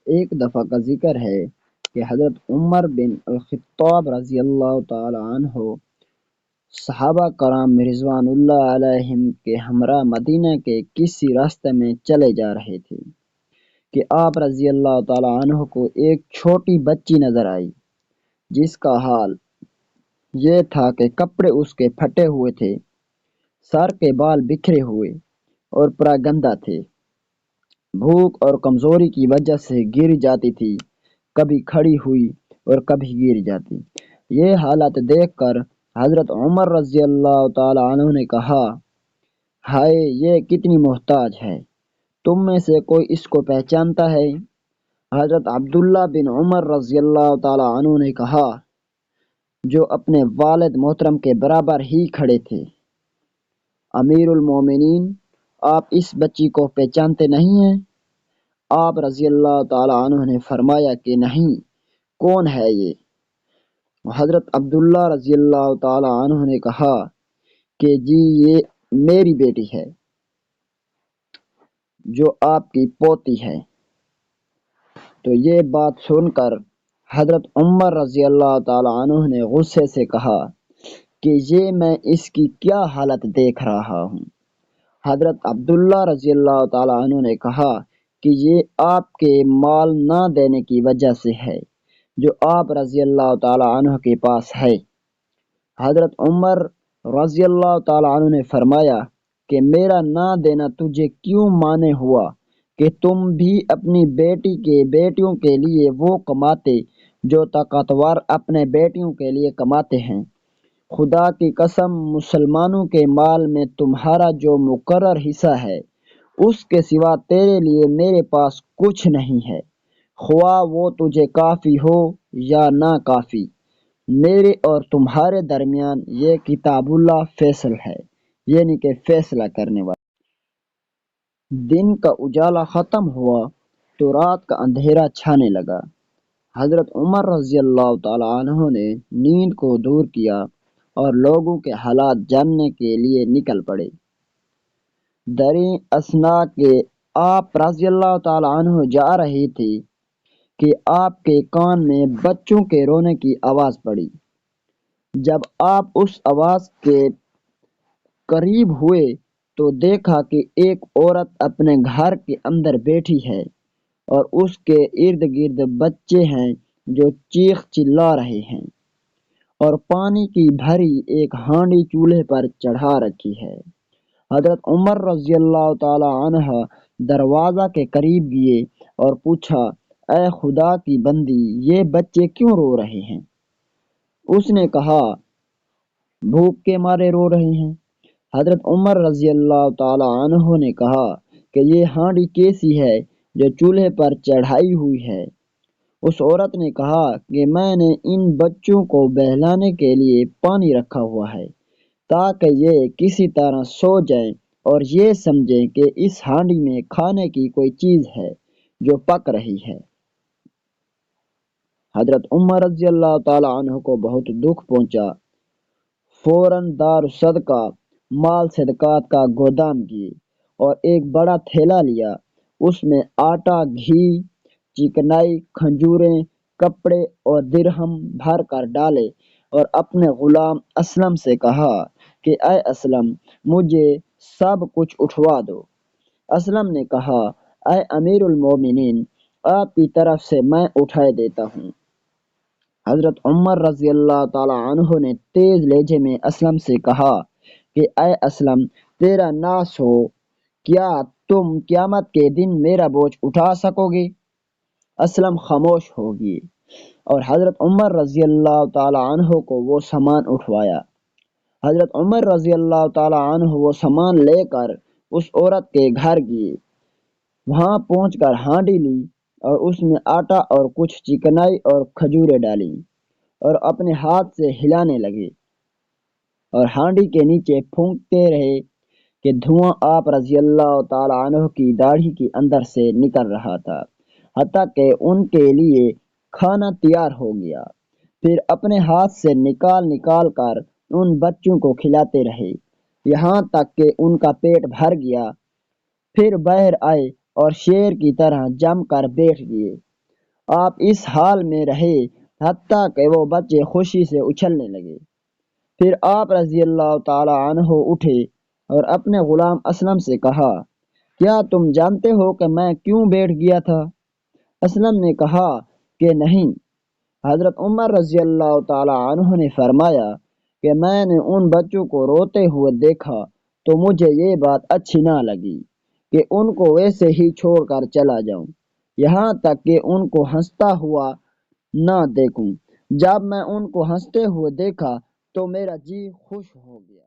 ایک دفعہ کا ذکر ہے کہ حضرت عمر بن الخطاب رضی اللہ تعالی عنہ صحابہ کرام رضوان اللہ علیہم کے ہمراہ مدینہ کے کسی راستے میں چلے جا رہے تھے کہ آپ رضی اللہ تعالی عنہ کو ایک چھوٹی بچی نظر آئی، جس کا حال یہ تھا کہ کپڑے اس کے پھٹے ہوئے تھے، سر کے بال بکھرے ہوئے اور پراگندہ تھے، بھوک اور کمزوری کی وجہ سے گر جاتی تھی، کبھی کھڑی ہوئی اور کبھی گر جاتی۔ یہ حالت دیکھ کر حضرت عمر رضی اللہ تعالی عنہ نے کہا، ہائے یہ کتنی محتاج ہے، تم میں سے کوئی اس کو پہچانتا ہے؟ حضرت عبداللہ بن عمر رضی اللہ تعالی عنہ نے کہا، جو اپنے والد محترم کے برابر ہی کھڑے تھے، امیر المومنین، آپ اس بچی کو پہچانتے نہیں ہیں؟ آپ رضی اللہ تعالی عنہ نے فرمایا کہ نہیں، کون ہے یہ؟ حضرت عبداللہ رضی اللہ تعالی عنہ نے کہا کہ جی یہ میری بیٹی ہے، جو آپ کی پوتی ہے۔ تو یہ بات سن کر حضرت عمر رضی اللہ تعالی عنہ نے غصے سے کہا کہ یہ میں اس کی کیا حالت دیکھ رہا ہوں؟ حضرت عبداللہ رضی اللہ تعالی عنہ نے کہا کہ یہ آپ کے مال نہ دینے کی وجہ سے ہے، جو آپ رضی اللہ تعالی عنہ کے پاس ہے۔ حضرت عمر رضی اللہ تعالی عنہ نے فرمایا کہ میرا نہ دینا تجھے کیوں مانے ہوا کہ تم بھی اپنی بیٹی کے بیٹیوں کے لیے وہ کماتے جو طاقتور اپنے بیٹیوں کے لیے کماتے ہیں۔ خدا کی قسم، مسلمانوں کے مال میں تمہارا جو مقرر حصہ ہے، اس کے سوا تیرے لیے میرے پاس کچھ نہیں ہے، خواہ وہ تجھے کافی ہو یا نہ کافی۔ میرے اور تمہارے درمیان یہ کتاب اللہ فیصل ہے، یعنی کہ فیصلہ کرنے والا۔ دن کا اجالا ختم ہوا تو رات کا اندھیرا چھانے لگا۔ حضرت عمر رضی اللہ تعالی عنہ نے نیند کو دور کیا اور لوگوں کے حالات جاننے کے لیے نکل پڑے۔ دریں اثنا کہ آپ رضی اللہ تعالی عنہ جا رہی تھی کہ آپ کے کان میں بچوں کے رونے کی آواز پڑی۔ جب آپ اس آواز کے قریب ہوئے تو دیکھا کہ ایک عورت اپنے گھر کے اندر بیٹھی ہے اور اس کے ارد گرد بچے ہیں جو چیخ چلا رہے ہیں، اور پانی کی بھری ایک ہانڈی چولہے پر چڑھا رکھی ہے۔ حضرت عمر رضی اللہ تعالی عنہ دروازہ کے قریب گئے اور پوچھا، اے خدا کی بندی، یہ بچے کیوں رو رہے ہیں؟ اس نے کہا، بھوک کے مارے رو رہے ہیں۔ حضرت عمر رضی اللہ تعالی عنہ نے کہا کہ یہ ہانڈی کیسی ہے جو چولہے پر چڑھائی ہوئی ہے؟ اس عورت نے کہا کہ میں نے ان بچوں کو بہلانے کے لیے پانی رکھا ہوا ہے تاکہ یہ کسی طرح سو جائیں اور یہ سمجھیں کہ اس ہانڈی میں کھانے کی کوئی چیز ہے جو پک رہی ہے۔ حضرت عمر رضی اللہ تعالی عنہ کو بہت دکھ پہنچا، فوراً دار صدقہ مال صدقات کا گودام کیے اور ایک بڑا تھیلا لیا، اس میں آٹا، گھی، چکنائی، کھجوریں، کپڑے اور درہم بھر کر ڈالے اور اپنے غلام اسلم سے کہا کہ اے اسلم، مجھے سب کچھ اٹھوا دو۔ اسلم نے کہا، اے امیر المومنین، آپ کی طرف سے میں اٹھائے دیتا ہوں۔ حضرت عمر رضی اللہ تعالی عنہ نے تیز لہجے میں اسلم سے کہا کہ اے اسلم، تیرا ناس ہو، کیا تم قیامت کے دن میرا بوجھ اٹھا سکو گے؟ اسلم خاموش ہو گئے اور حضرت عمر رضی اللہ تعالی عنہ کو وہ سامان اٹھوایا۔ حضرت عمر رضی اللہ تعالی عنہ وہ سامان لے کر اس عورت کے گھر گئے، وہاں پہنچ کر ہانڈی لی اور اس میں آٹا اور کچھ چکنائی اور کھجوریں ڈالیں اور اپنے ہاتھ سے ہلانے لگے اور ہانڈی کے نیچے پھونکتے رہے کہ دھواں آپ رضی اللہ تعالی عنہ کی داڑھی کے اندر سے نکل رہا تھا، حتیٰ کہ ان کے لیے کھانا تیار ہو گیا۔ پھر اپنے ہاتھ سے نکال نکال کر ان بچوں کو کھلاتے رہے یہاں تک کہ ان کا پیٹ بھر گیا۔ پھر باہر آئے اور شیر کی طرح جم کر بیٹھ گئے۔ آپ اس حال میں رہے حتیٰ کہ وہ بچے خوشی سے اچھلنے لگے۔ پھر آپ رضی اللہ تعالی عنہ اٹھے اور اپنے غلام اسلم سے کہا، کیا تم جانتے ہو کہ میں کیوں بیٹھ گیا تھا؟ اسلم نے کہا کہ نہیں۔ حضرت عمر رضی اللہ تعالی عنہ نے فرمایا کہ میں نے ان بچوں کو روتے ہوئے دیکھا تو مجھے یہ بات اچھی نہ لگی کہ ان کو ویسے ہی چھوڑ کر چلا جاؤں، یہاں تک کہ ان کو ہنستا ہوا نہ دیکھوں۔ جب میں ان کو ہنستے ہوئے دیکھا تو میرا جی خوش ہو گیا۔